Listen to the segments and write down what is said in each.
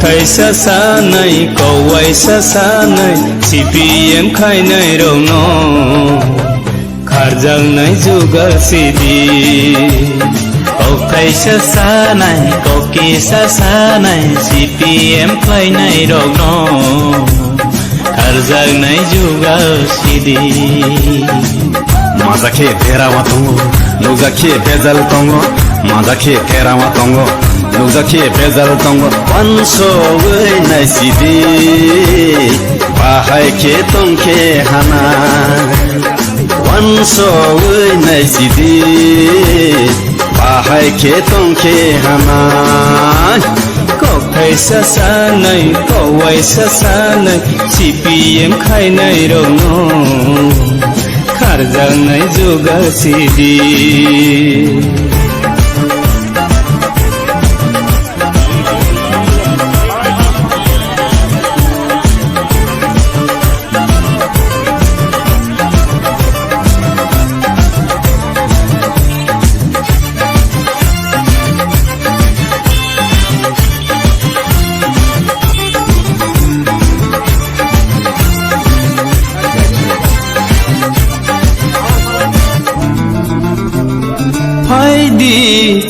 Kaisa sanai kawaisa sanai CPM khainai rauno kharjang nai jugal sidi kaisa sanai kaisa sanai CPM khainai rauno kharjang nai jugal sidi maza khe thera matongo nuza khe bezal tongo maza khe thera matongo nuza khe bezal tongo Wanso wei nai sidi bahai khe tong khe hana Wanso wei nai sidi bahai khe tong khe hana kaisa sanai kawaisa sanai CPM khainai rauno kharjang nai jugal sidi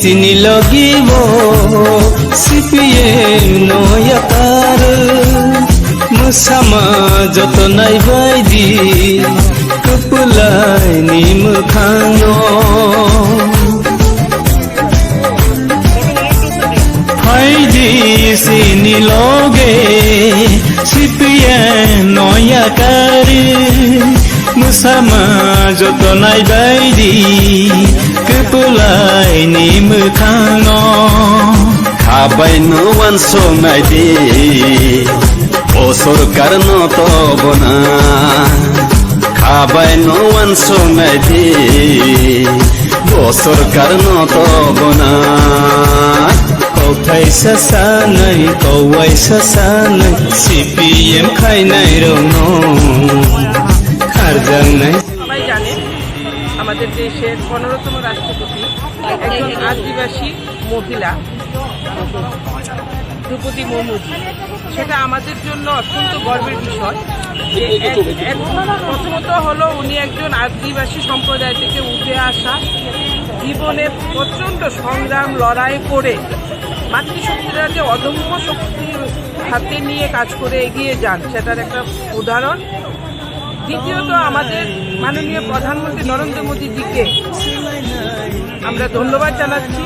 Tini lagibo CPM noyakar musama joto nai baidi kapulai ni mukhango haidi sini loge CPM noyakar musama joto nai baidi kapulai ni mukhango khabai no wanso nai di o sarkar no to bona khabai no wanso nai di o sarkar no to bona kaisa sanai kawaisa sanai CPM khainai rauno kharjang nai সবাই জানেন আমাদের দেশের 15তম রাষ্ট্রপতি একজন আদিবাসী মহিলা দ্রৌপদী মুর্মুজি। সেটা আমাদের জন্য অত্যন্ত গর্বের বিষয় যে প্রথমত হলো উনি একজন আদিবাসী সম্প্রদায় থেকে উঠে আসা, জীবনে প্রচণ্ড সংগ্রাম লড়াই করে মাতৃশক্তিরা যে অদম্য শক্তির হাতে নিয়ে কাজ করে এগিয়ে যান সেটার একটা উদাহরণ। দ্বিতীয়ত আমাদের মাননীয় প্রধানমন্ত্রী নরেন্দ্র মোদীজিকে আমরা ধন্যবাদ জানাচ্ছি।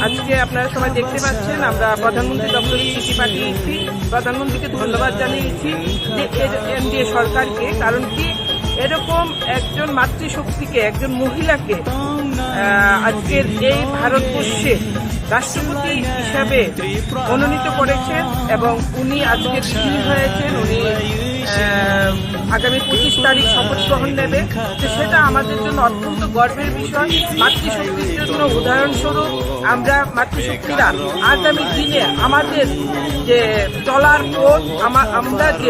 আজকে আপনারা সবাই দেখতে পাচ্ছেন আমরা প্রধানমন্ত্রী দপ্তরে চিঠি পাঠিয়েছি, প্রধানমন্ত্রীকে ধন্যবাদ জানিয়েছি যে এনডিএ সরকারকে। কারণ কি এরকম একজন মাতৃশক্তিকে, একজন মহিলাকে আজকের এই ভারতবর্ষে রাষ্ট্রপতি হিসাবে মনোনীত করেছেন এবং উনি আজকে বিজয়ী হয়েছেন। উনি আগামী 25 তারিখ শপথ গ্রহণ নেবে। তো সেটা আমাদের জন্য অত্যন্ত গর্বের বিষয়। মাতৃশক্তির জন্য উদাহরণস্বরূপ আমরা মাতৃশক্তিরা আগামী দিনে আমাদের যে চলার পথ, আমরা যে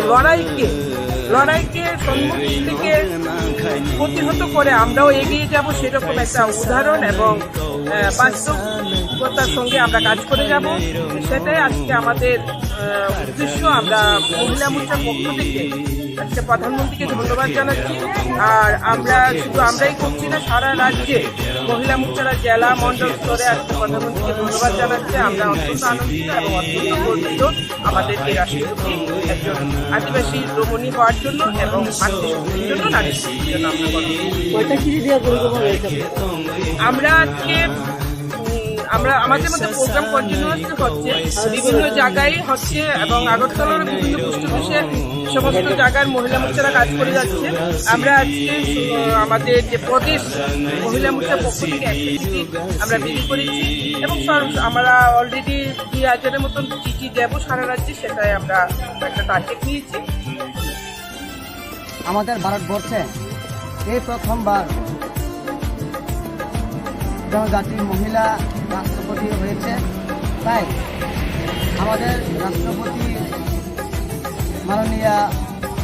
লড়াইকে সম্মুখ থেকে প্রতিহত করে আমরাও এগিয়ে যাব সেরকম একটা উদাহরণ এবং বাস্তবতার সঙ্গে আমরা কাজ করে যাব, সেটাই আজকে আমাদের উদ্দেশ্য। আমরা মহিলা মোর্চার পক্ষ থেকে আজকে প্রধানমন্ত্রীকে ধন্যবাদ জানাচ্ছি। আর আমরা শুধু আমরাই করছি না, সারা রাজ্যে মহিলা মোর্চারা জেলা মন্ডল স্তরে আজকে প্রধানমন্ত্রীকে ধন্যবাদ জানাচ্ছে। আমরা অত্যন্ত আনন্দিত এবং অত্যন্ত গর্বিত আমাদের এই রাষ্ট্রপতি একজন আদিবাসী রমণী হওয়ার জন্য এবং মাতৃশক্তির জন্য, নারী শক্তির জন্য। আমরা আজকে আমাদের মধ্যে প্রোগ্রাম কন্টিনিউয়াস হচ্ছে, বিভিন্ন জায়গায় হচ্ছে এবং আগরতলার বিভিন্ন পোস্ট অফিসে সমস্ত জায়গার মহিলা মোর্চারা কাজ করে যাচ্ছে। আমরা আজকে আমাদের যে প্রদেশ মহিলা মোর্চার পক্ষ থেকে একটা চিঠি আমরা বিলি করেছি এবং আমরা অলরেডি 2000-এর মতন চিঠি দেবো সারা রাজ্যে, সেটাই আমরা একটা টার্গেট নিয়েছি। আমাদের ভারতবর্ষে এই প্রথমবার জনজাতির মহিলা রাষ্ট্রপতি হয়েছে, তাই আমাদের রাষ্ট্রপতি মাননীয়া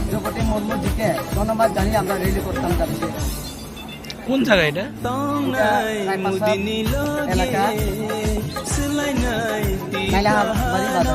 দ্রৌপদী মুর্মুজিকে ধন্যবাদ জানিয়ে আমরা রেলি করতাম যাচ্ছি। কোন জায়গা এটা? এলাকা নাইলাহাবাড়ি বাজার।